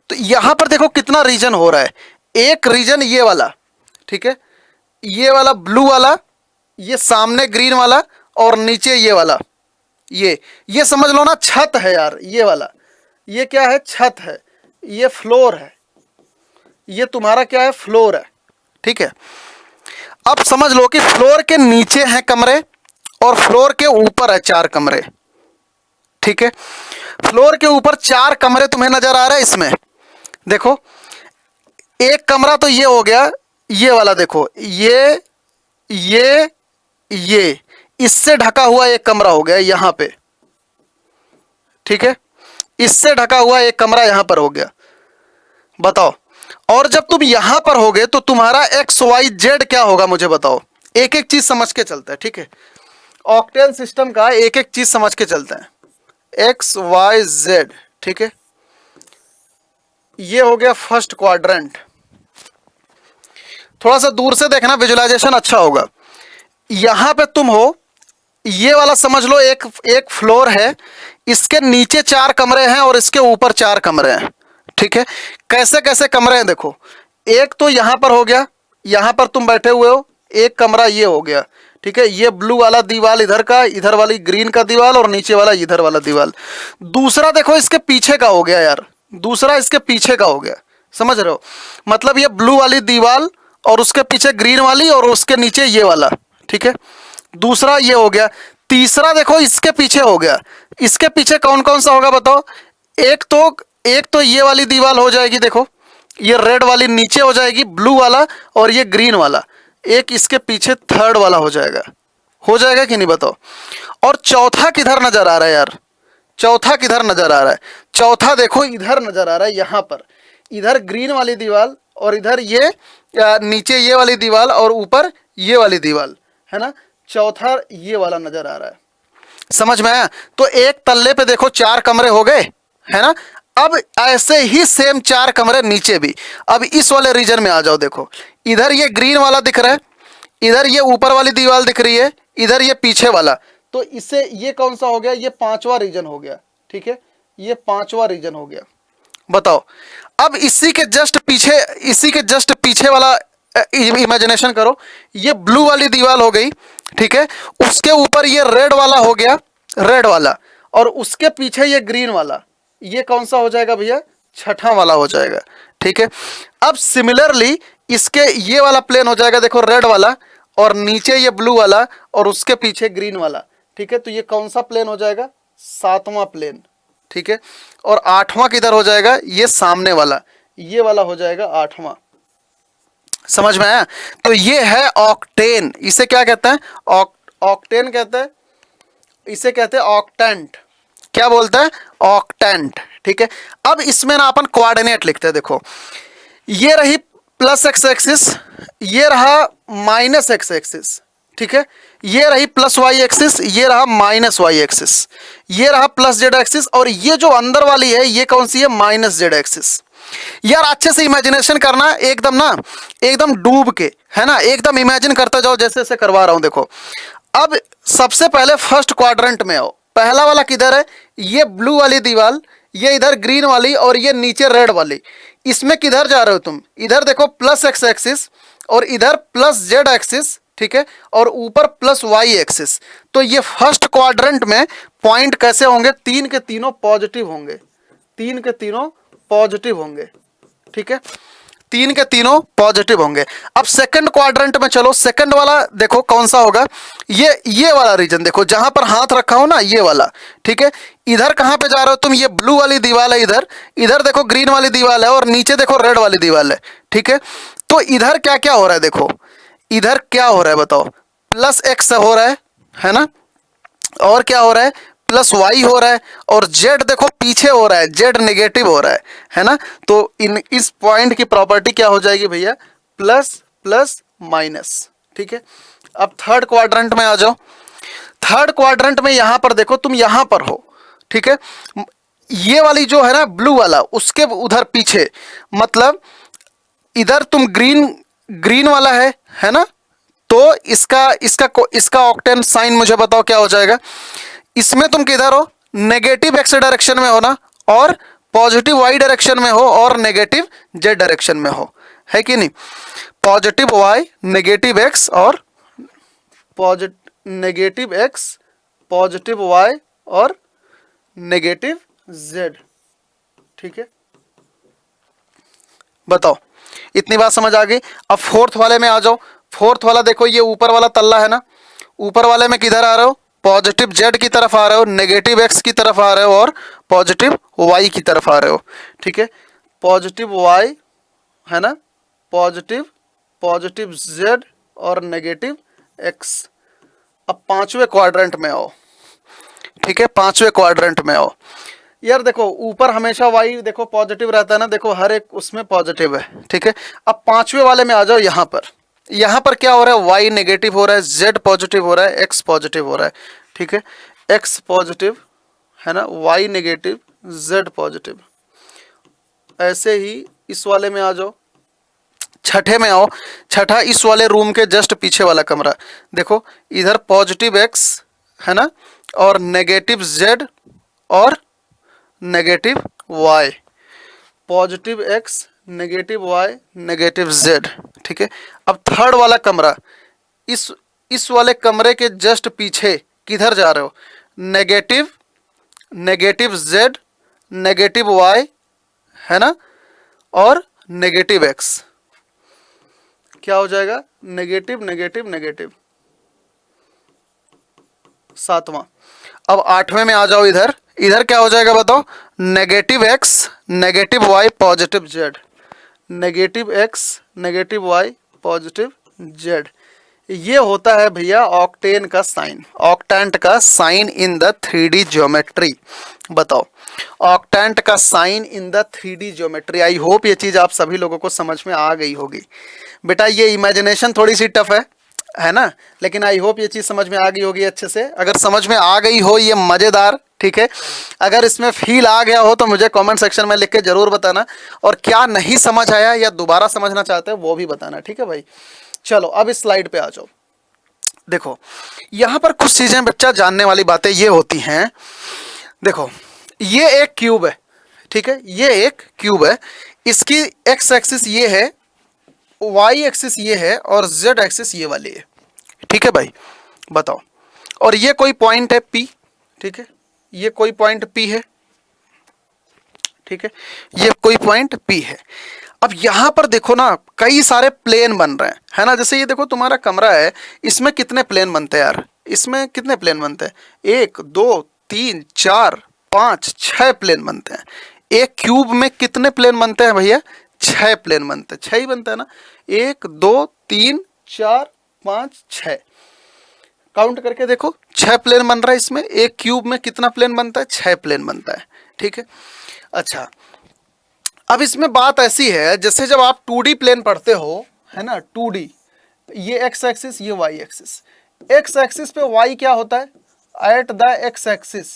तो यहां पर देखो कितना रीजन हो रहा है, एक रीजन ये वाला, ठीक है, ये वाला ब्लू वाला, ये सामने ग्रीन वाला, और नीचे ये वाला, ये समझ लो ना छत है यार, ये वाला, ये क्या है छत है, ये फ्लोर है, ये तुम्हारा क्या है फ्लोर है, ठीक है। अब समझ लो कि फ्लोर के नीचे हैं कमरे और फ्लोर के ऊपर है 4 कमरे, ठीक है। फ्लोर के ऊपर 4 कमरे तुम्हें नजर आ रहे हैं इसमें। देखो एक कमरा तो ये हो गया, ये वाला देखो, ये इससे ढका हुआ एक कमरा हो गया यहां पे, ठीक है, इससे ढका हुआ एक कमरा यहां पर हो गया। बताओ, और जब तुम यहां पर होगे तो तुम्हारा एक्स वाई जेड क्या होगा मुझे बताओ। एक एक चीज समझ के चलते हैं, ठीक है, ऑक्टेन सिस्टम का एक एक चीज समझ के चलते हैं। एक्स वाई जेड, ठीक है, ये हो गया फर्स्ट क्वाड्रेंट। थोड़ा सा दूर से देखना, विजुअलाइजेशन अच्छा होगा। यहां पे तुम हो, ये वाला समझ लो एक एक फ्लोर है, इसके नीचे 4 कमरे हैं और इसके ऊपर 4 कमरे हैं, ठीक है। कैसे कैसे कमरे हैं देखो, एक तो यहां पर हो गया, यहां पर तुम बैठे हुए हो, एक कमरा ये हो गया, ठीक है, ये ब्लू वाला दीवाल इधर का, इधर वाली ग्रीन का दीवाल और नीचे वाला इधर वाला दीवाल। दूसरा देखो इसके पीछे का हो गया यार, दूसरा इसके पीछे का हो गया, समझ रहे हो, मतलब ये ब्लू वाली दीवाल और उसके पीछे ग्रीन वाली और उसके नीचे ये वाला, ठीक है, दूसरा ये हो गया। तीसरा देखो इसके पीछे हो गया, इसके पीछे कौन कौन सा होगा बताओ। एक तो ये वाली दीवार हो जाएगी, देखो ये रेड वाली नीचे हो जाएगी, ब्लू वाला और ये ग्रीन वाला, एक इसके पीछे थर्ड वाला हो जाएगा कि नहीं बताओ। और चौथा किधर नजर आ रहा है यार, चौथा किधर नजर आ रहा है, चौथा देखो इधर नजर आ रहा है, यहां पर, इधर ग्रीन वाली दीवार और इधर ये नीचे ये वाली दीवार और ऊपर ये वाली दीवार, है ना, चौथा ये वाला नजर आ रहा है, समझ में आया। तो एक तल्ले पे देखो 4 कमरे हो गए, है ना। अब ऐसे ही सेम 4 कमरे नीचे भी। अब इस वाले रीजन में आ जाओ, देखो इधर ये ग्रीन वाला दिख रहा है, इधर ये ऊपर वाली दीवार दिख रही है, इधर ये पीछे वाला, तो इससे ये कौन सा हो गया, ये 5वां रीजन हो गया, ठीक है, ये 5वां रीजन हो गया। बताओ, अब इसी के जस्ट पीछे वाला इमेजिनेशन करो, ये ब्लू वाली दीवार हो गई, ठीक है, उसके ऊपर ये रेड वाला हो गया, रेड वाला, और उसके पीछे ये ग्रीन वाला, ये कौन सा हो जाएगा भैया, छठा वाला हो जाएगा, ठीक है। अब सिमिलरली इसके ये वाला प्लेन हो जाएगा, देखो रेड वाला और नीचे ये ब्लू वाला और उसके पीछे ग्रीन वाला, ठीक है, तो ये कौन सा प्लेन हो जाएगा, 7वां प्लेन, ठीक है। और 8वां किधर हो जाएगा, ये सामने वाला, ये वाला हो जाएगा 8वां, समझ में आया। तो ये है ऑक्टेन, इसे क्या कहते हैं, ऑक्टेन कहते हैं, इसे कहते हैं ऑक्टेंट, क्या बोलते हैं, ऑक्टेंट, ठीक है। अब इसमें ना अपन कोऑर्डिनेट लिखते हैं, देखो ये रही प्लस एक्स एक्सिस, ये रहा माइनस एक्स एक्सिस, ठीक है, ये रही प्लस वाई एक्सिस, ये रहा माइनस वाई एक्सिस, ये रहा प्लस जेड एक्सिस, और ये जो अंदर वाली है ये कौन सी है, माइनस जेड एक्सिस। यार अच्छे से इमेजिनेशन करना, एकदम ना, एकदम डूब के, है ना, एकदम इमेजिन करते जाओ जैसे जैसे करवा रहा हूं। देखो अब सबसे पहले फर्स्ट क्वाड्रेंट में आओ, पहला वाला किधर है, ये ब्लू वाली दीवार, ये इधर ग्रीन वाली और ये नीचे रेड वाली, इसमें किधर जा रहे हो तुम, इधर देखो प्लस एक्स एक्सिस और इधर प्लस जेड एक्सिस, ठीक है, और ऊपर प्लस वाई एक्सिस। तो ये फर्स्ट क्वाड्रेंट में पॉइंट कैसे होंगे, 3 के तीनों पॉजिटिव होंगे, 3 के तीनों पॉजिटिव होंगे, ठीक है, 3 के तीनों पॉजिटिव होंगे। अब सेकंड क्वाड्रेंट में चलो, सेकंड वाला देखो कौन सा होगा, ये वाला रीजन देखो जहां पर हाथ रखा हो ना, ये वाला, ठीक है। इधर कहां पे जा रहे हो तुम, ये ब्लू वाली दीवार है, इधर इधर देखो ग्रीन वाली दीवार है और नीचे देखो रेड वाली दीवार है, ठीक है। तो इधर क्या क्या हो रहा है, देखो इधर क्या हो रहा है बताओ, प्लस एक्स हो रहा है ना, और क्या हो रहा है, प्लस वाई हो रहा है, और जेड देखो पीछे हो रहा है, जेड नेगेटिव हो रहा है ना। तो इस पॉइंट की प्रॉपर्टी क्या हो जाएगी भैया, प्लस प्लस माइनस, ठीक है। अब थर्ड क्वाड्रेंट में आ जाओ, थर्ड क्वाड्रेंट में यहां पर देखो तुम यहां पर हो, ठीक है, ये वाली जो है ना ब्लू वाला, उसके उधर पीछे, मतलब इधर तुम ग्रीन ग्रीन वाला है ना, तो इसका ऑक्टेन साइन मुझे बताओ क्या हो जाएगा। इसमें तुम किधर हो, नेगेटिव एक्स डायरेक्शन में हो ना, और पॉजिटिव वाई डायरेक्शन में हो और नेगेटिव जेड डायरेक्शन में हो, है कि नहीं, पॉजिटिव वाई नेगेटिव एक्स और नेगेटिव एक्स पॉजिटिव वाई और नेगेटिव जेड, ठीक है। बताओ इतनी बात समझ आ गई। अब फोर्थ वाले में आ जाओ, फोर्थ वाला देखो ये ऊपर वाला तल्ला है ना, ऊपर वाले में किधर आ रहे हो, पॉजिटिव जेड की तरफ आ रहे हो, नेगेटिव एक्स की तरफ आ रहे हो और पॉजिटिव वाई की तरफ आ रहे हो, ठीक है। पॉजिटिव वाई है ना, पॉजिटिव जेड और नेगेटिव एक्स, अब पांचवें क्वाड्रेंट में आओ, ठीक है, पांचवें क्वाड्रेंट में आओ। यार देखो ऊपर हमेशा वाई देखो पॉजिटिव रहता है ना, देखो हर एक उसमें पॉजिटिव है, ठीक है। अब पांचवें वाले में आ जाओ, यहाँ पर, यहाँ पर क्या हो रहा है, वाई नेगेटिव हो रहा है, जेड पॉजिटिव हो रहा है, एक्स पॉजिटिव हो रहा है, ठीक है। एक्स पॉजिटिव है ना, वाई नेगेटिव, जेड पॉजिटिव। ऐसे ही इस वाले में आ जाओ, छठे में आओ। छठा इस वाले रूम के जस्ट पीछे वाला कमरा, देखो इधर पॉजिटिव एक्स है ना, और नेगेटिव जेड और negative Y, positive X negative Y negative Z, ठीक है। अब थर्ड वाला कमरा, इस वाले कमरे के जस्ट पीछे किधर जा रहे हो, negative negative Z negative Y है ना, और नेगेटिव एक्स। क्या हो जाएगा, नेगेटिव नेगेटिव नेगेटिव, सातवां। अब आठवें में आ जाओ, इधर इधर क्या हो जाएगा बताओ, negative X negative Y positive Z, negative X negative Y positive Z. ये होता है भैया ऑक्टेन का साइन, ऑक्टेंट का sign in the 3D geometry. बताओ, ऑक्टेंट का sign in the 3D geometry. I hope ये चीज़ आप सभी लोगों को समझ में आ गई होगी। बेटा ये इमेजिनेशन थोड़ी सी टफ है ना, लेकिन आई होप ये चीज़ समझ में आ गई होगी अच्छे से। अगर समझ में आ गई हो ये मज़ेदार, ठीक है। अगर इसमें फील आ गया हो तो मुझे कमेंट सेक्शन में लिख के ज़रूर बताना, और क्या नहीं समझ आया या दोबारा समझना चाहते हो वो भी बताना, ठीक है भाई। चलो अब इस स्लाइड पे आ जाओ। देखो यहाँ पर कुछ चीज़ें बच्चा जानने वाली बातें ये होती हैं। देखो ये एक क्यूब है, ठीक है, ये एक क्यूब है, इसकी एक्स एक्सिस ये है, वाई एक्सिस ये है, और जेड एक्सिस ये वाली है, ठीक है भाई। बताओ, और ये कोई पॉइंट है पी, ठीक है, ये कोई पॉइंट पी है, ठीक है, ये कोई पॉइंट पी है। अब यहां पर देखो ना कई सारे प्लेन बन रहे हैं, है ना। जैसे ये देखो तुम्हारा कमरा है, इसमें कितने प्लेन बनते हैं यार, इसमें कितने प्लेन बनते हैं, 1 2 3 4 5 6 प्लेन बनते हैं। एक क्यूब में कितने प्लेन बनते हैं भैया, 6 प्लेन बनते हैं, 6 ही बनता है ना, 1 2 3 4 5 6, काउंट करके देखो 6 प्लेन बन रहा है इसमें। एक क्यूब में कितना प्लेन बनता है, 6 प्लेन बनता है, ठीक है। अच्छा अब इसमें बात ऐसी है, जैसे जब आप 2D प्लेन पढ़ते हो, है ना, 2D, ये एक्स एक्सिस ये वाई एक्सिस, एक्स एक्सिस पे वाई क्या होता है, at the X axis,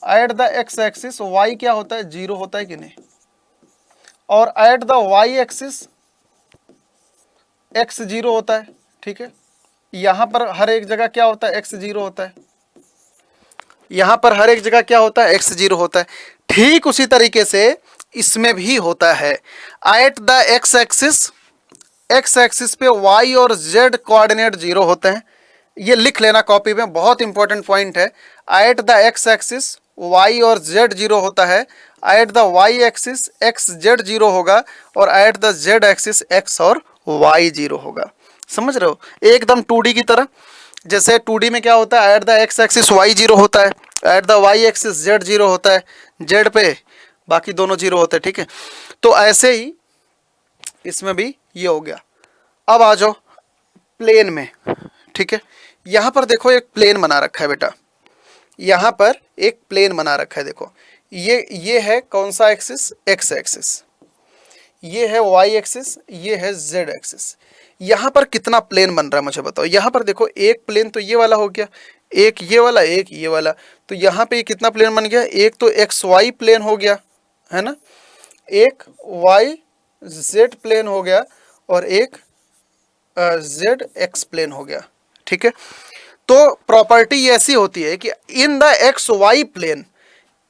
at the X axis Y क्या होता है, 0 होता है कि नहीं, और at the Y axis X 0 होता है, ठीक है। यहाँ पर हर एक जगह क्या होता है, एक्स 0 होता है, यहाँ पर हर एक जगह क्या होता है, एक्स 0 होता है। ठीक उसी तरीके से इसमें भी होता है, एट द एक्स एक्सिस पे वाई और जेड कोऑर्डिनेट 0 होते हैं। ये लिख लेना कॉपी में, बहुत इंपॉर्टेंट पॉइंट है। At the X axis Y और जेड 0 होता है, at the Y axis X Z 0 होगा, और at the Z axis X और वाई 0 होगा। समझ रहे हो, एकदम 2D की तरह। जैसे 2D में क्या होता है, at the X axis Y 0 होता है, at the Y axis Z 0 होता है, जेड पे बाकी दोनों 0 होते हैं, ठीक है। तो ऐसे ही इसमें भी ये हो गया। अब आ जाओ प्लेन में, ठीक है। यहाँ पर देखो एक प्लेन बना रखा है बेटा, यहाँ पर एक प्लेन बना रखा है। देखो ये है कौन सा एक्सिस, एक्स एक्सिस, ये है वाई एक्सिस, ये है जेड एक्सिस। यहाँ पर कितना प्लेन बन रहा है मुझे बताओ। यहाँ पर देखो एक प्लेन तो ये वाला हो गया, एक ये वाला, एक ये वाला, तो यहाँ पे कितना प्लेन बन गया, एक तो एक्स वाई प्लेन हो गया, है ना, एक वाई जेड प्लेन हो गया, और एक जेड एक्स प्लेन हो गया, ठीक है। तो प्रॉपर्टी ऐसी होती है कि in the x Y plane,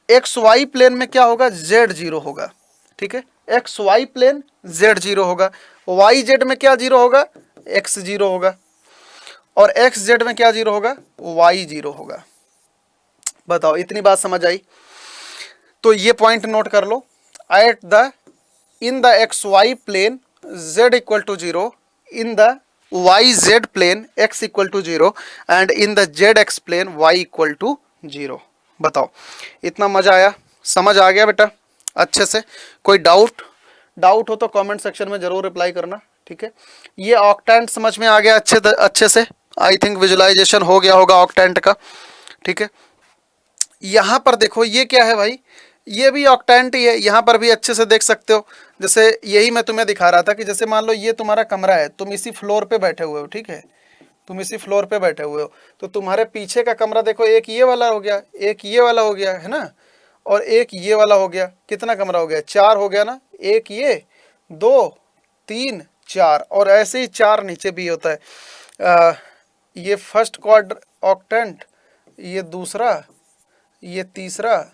X Y plane में क्या होगा, जेड 0 होगा, ठीक है, एक्स वाई प्लेन जेड 0 होगा, वाई जेड में क्या 0 होगा, एक्स 0 होगा, और एक्स जेड में क्या 0 होगा, वाई 0 होगा। बताओ इतनी बात समझ आई। तो ये पॉइंट नोट कर लो, at the in the x Y plane z equal to 0, in the y z plane x equal to 0, and in the z x plane y equal to 0। बताओ इतना मजा आया, समझ आ गया बेटा अच्छे से। कोई डाउट हो तो कमेंट सेक्शन में जरूर रिप्लाई करना, ठीक है। ये ऑक्टेंट समझ में आ गया अच्छे से, आई थिंक विजुलाइजेशन हो गया होगा ऑक्टेंट का, ठीक है। यहाँ पर देखो ये क्या है भाई, ये भी ऑक्टेंट ही है, यहाँ पर भी अच्छे से देख सकते हो। जैसे यही मैं तुम्हें दिखा रहा था कि जैसे मान लो ये तुम्हारा कमरा है, तुम इसी फ्लोर पे बैठे हुए हो, ठीक है, तुम इसी फ्लोर पे बैठे हुए हो, तो तुम्हारे पीछे का कमरा देखो, एक ये वाला हो गया, एक ये वाला हो गया, है ना, और एक ये वाला हो गया। कितना कमरा हो गया, 4 हो गया ना, एक ये, 2, 3, 4, और ऐसे ही 4 नीचे भी होता है। ये फर्स्ट क्वाड्र ऑक्टेंट, ये दूसरा, ये तीसरा,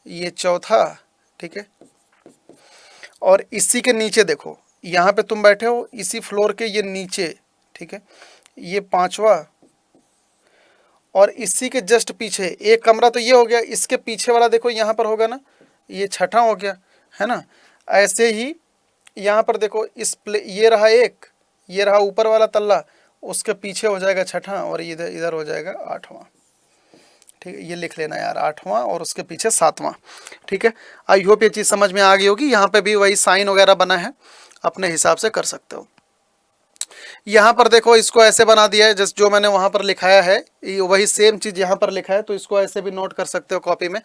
ये चौथा, ठीक है। और इसी के नीचे देखो, यहाँ पे तुम बैठे हो इसी फ्लोर के ये नीचे, ठीक है, ये 5वां, और इसी के जस्ट पीछे एक कमरा तो ये हो गया, इसके पीछे वाला देखो यहाँ पर होगा ना, ये 6ठा हो गया, है ना। ऐसे ही यहाँ पर देखो ये रहा एक, ये रहा ऊपर वाला तल्ला, उसके पीछे हो जाएगा 6ठा, और इधर इधर हो जाएगा 8वां, ठीक है। ये लिख लेना यार, 8वां और उसके पीछे 7वां, ठीक है। आई होप ये चीज़ समझ में आ गई होगी। यहाँ पे भी वही साइन वगैरह बना है, अपने हिसाब से कर सकते हो। यहाँ पर देखो इसको ऐसे बना दिया है, जैसे जो मैंने वहाँ पर लिखाया है वही सेम चीज़ यहाँ पर लिखा है, तो इसको ऐसे भी नोट कर सकते हो कॉपी में।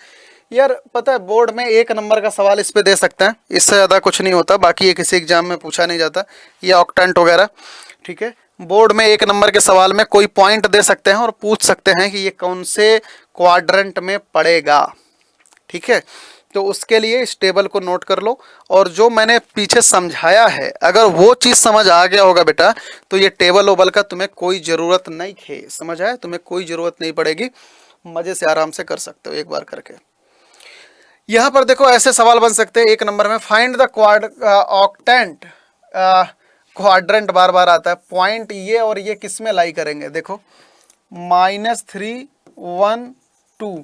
यार पता है बोर्ड में 1 नंबर का सवाल इस पे दे सकते हैं, इससे ज़्यादा कुछ नहीं होता, बाकी ये किसी एग्जाम में पूछा नहीं जाता, ये ऑक्टेंट वगैरह, ठीक है। बोर्ड में 1 नंबर के सवाल में कोई पॉइंट दे सकते हैं और पूछ सकते हैं कि ये कौन से क्वाड्रेंट में पड़ेगा, ठीक है। तो उसके लिए इस टेबल को नोट कर लो, और जो मैंने पीछे समझाया है अगर वो चीज़ समझ आ गया होगा बेटा, तो ये टेबल ओबल का तुम्हें कोई ज़रूरत नहीं है, समझ आया, तुम्हें कोई ज़रूरत नहीं पड़ेगी, मज़े से आराम से कर सकते हो एक बार करके। यहाँ पर देखो ऐसे सवाल बन सकते हैं 1 नंबर में, फाइंड द ऑक्टेंट क्वाड्रेंट, बार बार आता है, पॉइंट ये और ये किस में लाई करेंगे, देखो -3, 1, 2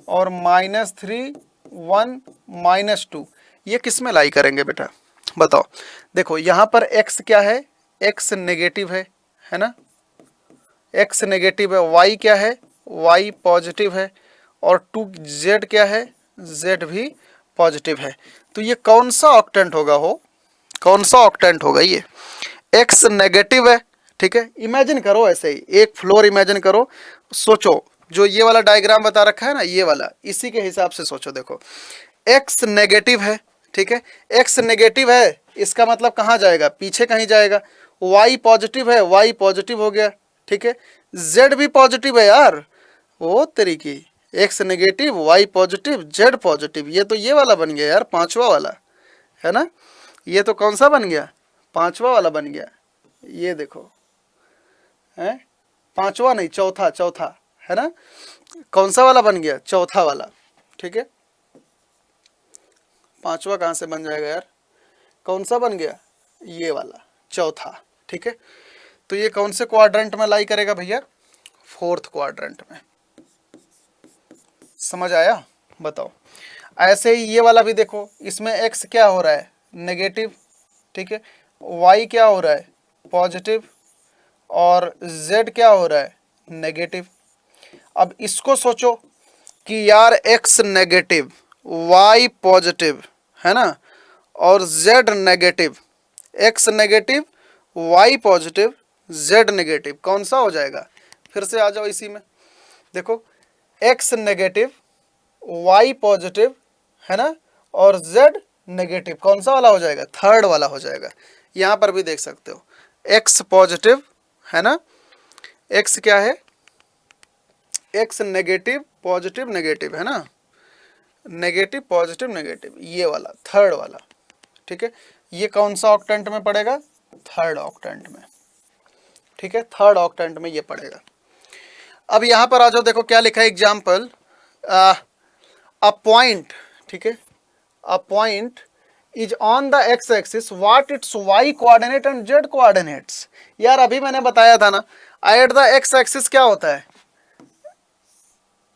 और -3, 1, -2, ये किस में लाई करेंगे बेटा, बताओ। देखो यहाँ पर x क्या है, x नेगेटिव है ना, x नेगेटिव है, y क्या है, y पॉजिटिव है, और 2z क्या है, z भी पॉजिटिव है। तो ये कौन सा ऑक्टेंट होगा, हो कौन सा ऑक्टेंट होगा ये, x नेगेटिव है, ठीक है। इमेजिन करो ऐसे ही एक फ्लोर इमेजिन करो, सोचो जो ये वाला डायग्राम बता रखा है ना, ये वाला, इसी के हिसाब से सोचो। देखो x नेगेटिव है, ठीक है, x नेगेटिव है, इसका मतलब कहाँ जाएगा, पीछे कहीं जाएगा। y पॉजिटिव है, y पॉजिटिव हो गया, ठीक है। z भी पॉजिटिव है यार, वो तरीके, x negative, y positive, z positive, ये तो ये वाला बन गया यार, 5वां वाला, है ना। ये तो कौन सा बन गया, 5वां वाला बन गया, ये देखो है, 5वां नहीं, चौथा है ना, कौन सा वाला बन गया, चौथा वाला, ठीक है। 5वां कहाँ से बन जाएगा यार, कौन सा बन गया, ये वाला चौथा, ठीक है। तो ये कौन से क्वाड्रेंट में लाई करेगा भैया, 4th क्वाड्रेंट में, समझ आया, बताओ। ऐसे ही ये वाला भी देखो, इसमें x क्या हो रहा है, नेगेटिव, ठीक है, y क्या हो रहा है, पॉजिटिव, और z क्या हो रहा है, नेगेटिव। अब इसको सोचो कि यार x नेगेटिव, y पॉजिटिव, है ना, और z negative, x negative, y positive, z negative, कौन सा हो जाएगा, फिर से आ जाओ इसी में, देखो x नेगेटिव, y पॉजिटिव, है ना, और z नेगेटिव, कौन सा वाला हो जाएगा, 3rd वाला हो जाएगा। यहाँ पर भी देख सकते हो x पॉजिटिव, है ना, x क्या है, x नेगेटिव, पॉजिटिव, नेगेटिव, है ना, नेगेटिव, पॉजिटिव, नेगेटिव, ये वाला 3rd वाला, ठीक है। ये कौन सा ऑक्टेंट में पड़ेगा, 3rd ऑक्टेंट में, ठीक है, 3rd ऑक्टेंट में ये पड़ेगा। अब यहाँ पर आ जाओ, देखो क्या लिखा है, एग्जाम्पल, अ पॉइंट, ठीक है, a point is on the X axis, what it's y coordinate and z coordinates. यार अभी मैंने बताया था ना, एट द एक्स एक्सिस क्या होता है,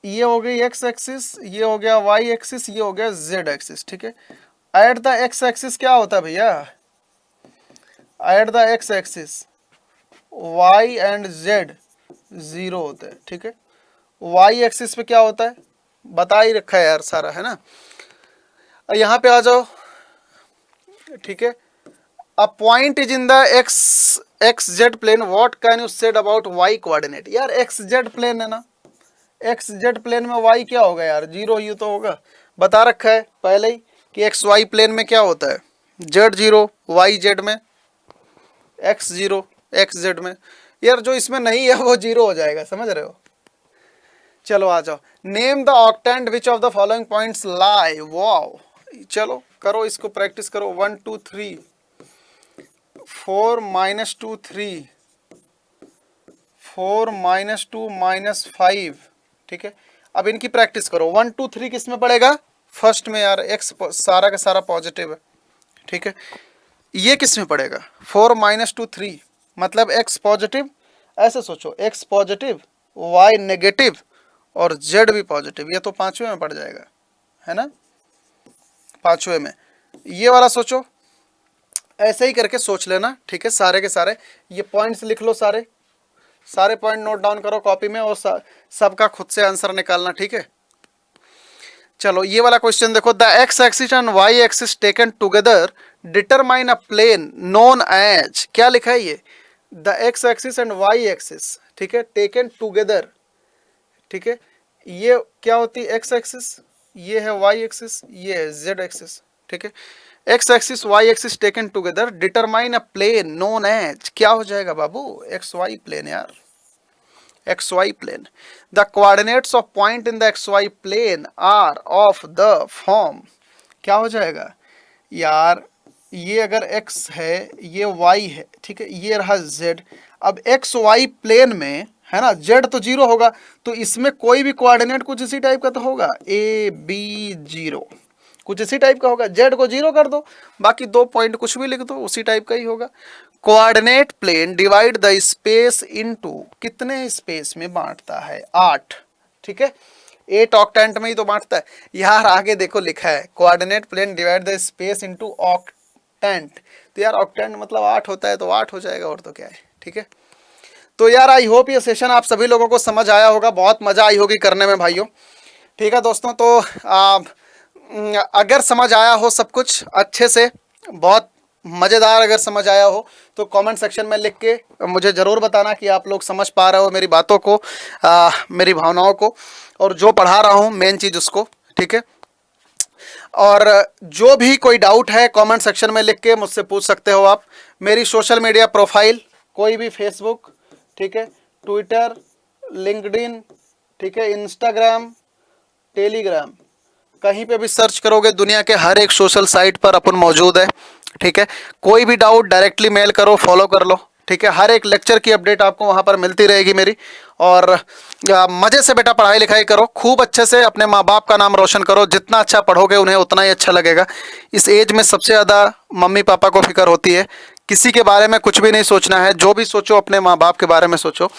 ये हो गई x एक्सिस, ये हो गया y एक्सिस, ये हो गया z एक्सिस, ठीक है। एट द एक्स एक्सिस क्या होता है भैया, eight the X axis y and z 0 होते हैं, ठीक है। y एक्सिस पे क्या होता है, बता ही रखा है यार सारा, है ना। यहाँ पे आ जाओ, ठीक है, a point is in the X Z plane, what can you said about Y coordinate. यार एक्स जेड प्लेन है ना, एक्स जेड प्लेन में वाई क्या होगा यार, जीरो ही तो होगा। बता रखा है पहले ही कि एक्स वाई प्लेन में क्या होता है, जेड जीरो, वाई जेड में एक्स जीरो, एक्स जेड में। यार जो इसमें नहीं है वो जीरो हो जाएगा, समझ रहे हो। चलो आ जाओ, name the octant which of the following points lie. Wow, चलो करो इसको, प्रैक्टिस करो। 1 2 3 4 -2 3 4 -2 -5, ठीक है। अब इनकी प्रैक्टिस करो। 1 2 3 किस में पड़ेगा, फर्स्ट में यार, एक्स सारा का सारा पॉजिटिव है, ठीक है। ये किस में पड़ेगा, 4 -2 3, मतलब एक्स पॉजिटिव, ऐसे सोचो, एक्स पॉजिटिव, वाई नेगेटिव और जेड भी पॉजिटिव, ये तो पांचवें में पड़ जाएगा, है ना, पांचवें में। ये वाला सोचो, ऐसे ही करके सोच लेना, ठीक है। सारे के सारे ये पॉइंट्स लिख लो, सारे सारे पॉइंट नोट डाउन करो कॉपी में, और सबका खुद से आंसर निकालना, ठीक है। चलो ये वाला क्वेश्चन देखो, the X axis and Y axis taken together determine a plane known as, क्या लिखा है ये, the X axis and Y axis, ठीक है, टेकन टुगेदर, ठीक है। ये क्या होती है एक्स एक्सिस, ये है वाई एक्सिस, ये है जेड एक्सिस, ठीक है। X axis Y axis taken together determine a plane known as, क्या हो जाएगा बाबू, एक्स वाई प्लेन यार, X Y plane. The coordinates of point in the x Y plane are of the form, क्या हो जाएगा यार, ये अगर x है, ये y है, ठीक है, ये रहा z। अब एक्स वाई प्लेन में है ना, z तो जीरो होगा, तो इसमें कोई भी कोऑर्डिनेट कुछ इसी टाइप का तो होगा, a b 0, कुछ इसी टाइप का होगा। z को जीरो कर दो, बाकी दो पॉइंट कुछ भी लिख दो, उसी टाइप का ही होगा। Coordinate plane divide the space into, कितने स्पेस में बांटता है, 8, ठीक है, 8 ऑक्टेंट में ही तो बांटता है यार। आगे देखो लिखा है, coordinate plane divide the space into octant, तो यार ऑक्टेंट मतलब 8 होता है, तो 8 हो जाएगा, और तो क्या है, ठीक है। तो यार आई होप ये सेशन आप सभी लोगों को समझ आया होगा, बहुत मजा आई होगी करने में भाइयों, ठीक है दोस्तों। तो अगर समझ आया हो सब कुछ अच्छे से, बहुत मज़ेदार अगर समझ आया हो, तो कमेंट सेक्शन में लिख के मुझे ज़रूर बताना कि आप लोग समझ पा रहे हो मेरी बातों को, मेरी भावनाओं को, और जो पढ़ा रहा हूँ मेन चीज़ उसको, ठीक है। और जो भी कोई डाउट है कमेंट सेक्शन में लिख के मुझसे पूछ सकते हो आप। मेरी सोशल मीडिया प्रोफाइल, कोई भी फेसबुक, ठीक है, ट्विटर, लिंक्डइन, ठीक है, इंस्टाग्राम, टेलीग्राम, कहीं पे भी सर्च करोगे दुनिया के हर एक सोशल साइट पर अपन मौजूद है, ठीक है। कोई भी डाउट डायरेक्टली मेल करो, फॉलो कर लो, ठीक है। हर एक लेक्चर की अपडेट आपको वहाँ पर मिलती रहेगी मेरी। और मज़े से बेटा पढ़ाई लिखाई करो, खूब अच्छे से अपने माँ बाप का नाम रोशन करो, जितना अच्छा पढ़ोगे उन्हें उतना ही अच्छा लगेगा। इस एज में सबसे ज़्यादा मम्मी पापा को फिक्र होती है, किसी के बारे में कुछ भी नहीं सोचना है, जो भी सोचो अपने माँ बाप के बारे में सोचो।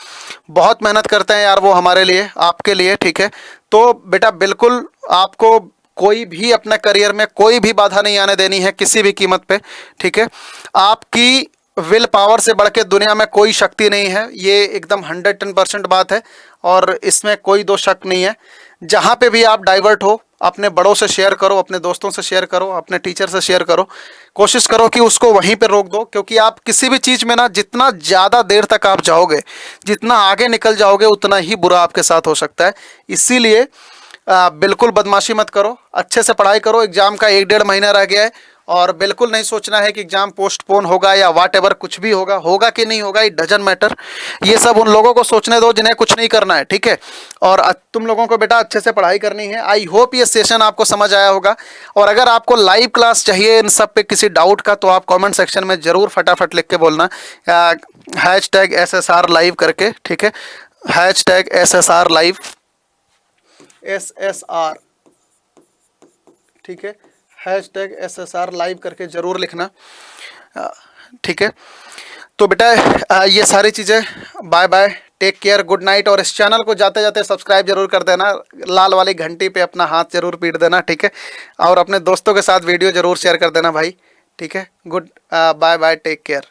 बहुत मेहनत करते हैं यार वो हमारे लिए, आपके लिए, ठीक है। तो बेटा बिल्कुल आपको कोई भी अपने करियर में कोई भी बाधा नहीं आने देनी है किसी भी कीमत पे, ठीक है। आपकी विल पावर से बढ़ के दुनिया में कोई शक्ति नहीं है, ये एकदम 110% बात है, और इसमें कोई दो शक नहीं है। जहाँ पे भी आप डाइवर्ट हो, अपने बड़ों से शेयर करो, अपने दोस्तों से शेयर करो, अपने टीचर से शेयर करो, कोशिश करो कि उसको वहीं पे रोक दो, क्योंकि आप किसी भी चीज़ में ना जितना ज़्यादा देर तक आप जाओगे, जितना आगे निकल जाओगे, उतना ही बुरा आपके साथ हो सकता है। इसीलिए बिल्कुल बदमाशी मत करो, अच्छे से पढ़ाई करो। एग्ज़ाम का 1-1.5 महीना रह गया है, और बिल्कुल नहीं सोचना है कि एग्ज़ाम पोस्टपोन होगा या वाट एवर, कुछ भी होगा, होगा कि नहीं होगा, इट डजंट मैटर। ये सब उन लोगों को सोचने दो जिन्हें कुछ नहीं करना है, ठीक है। और तुम लोगों को बेटा अच्छे से पढ़ाई करनी है। आई होप ये सेशन आपको समझ आया होगा, और अगर आपको लाइव क्लास चाहिए इन सब पे किसी डाउट का, तो आप कॉमेंट सेक्शन में ज़रूर फटाफट लिख के बोलना #SSR लाइव करके, ठीक है, #SSR लाइव, SSR, ठीक है, #SSR लाइव करके ज़रूर लिखना, ठीक है। तो बेटा ये सारी चीज़ें, bye bye, take care, good night. और इस चैनल को जाते जाते सब्सक्राइब जरूर कर देना, लाल वाली घंटी पे अपना हाथ जरूर पीट देना, ठीक है। और अपने दोस्तों के साथ वीडियो ज़रूर शेयर कर देना भाई, ठीक है। Good bye bye, take care.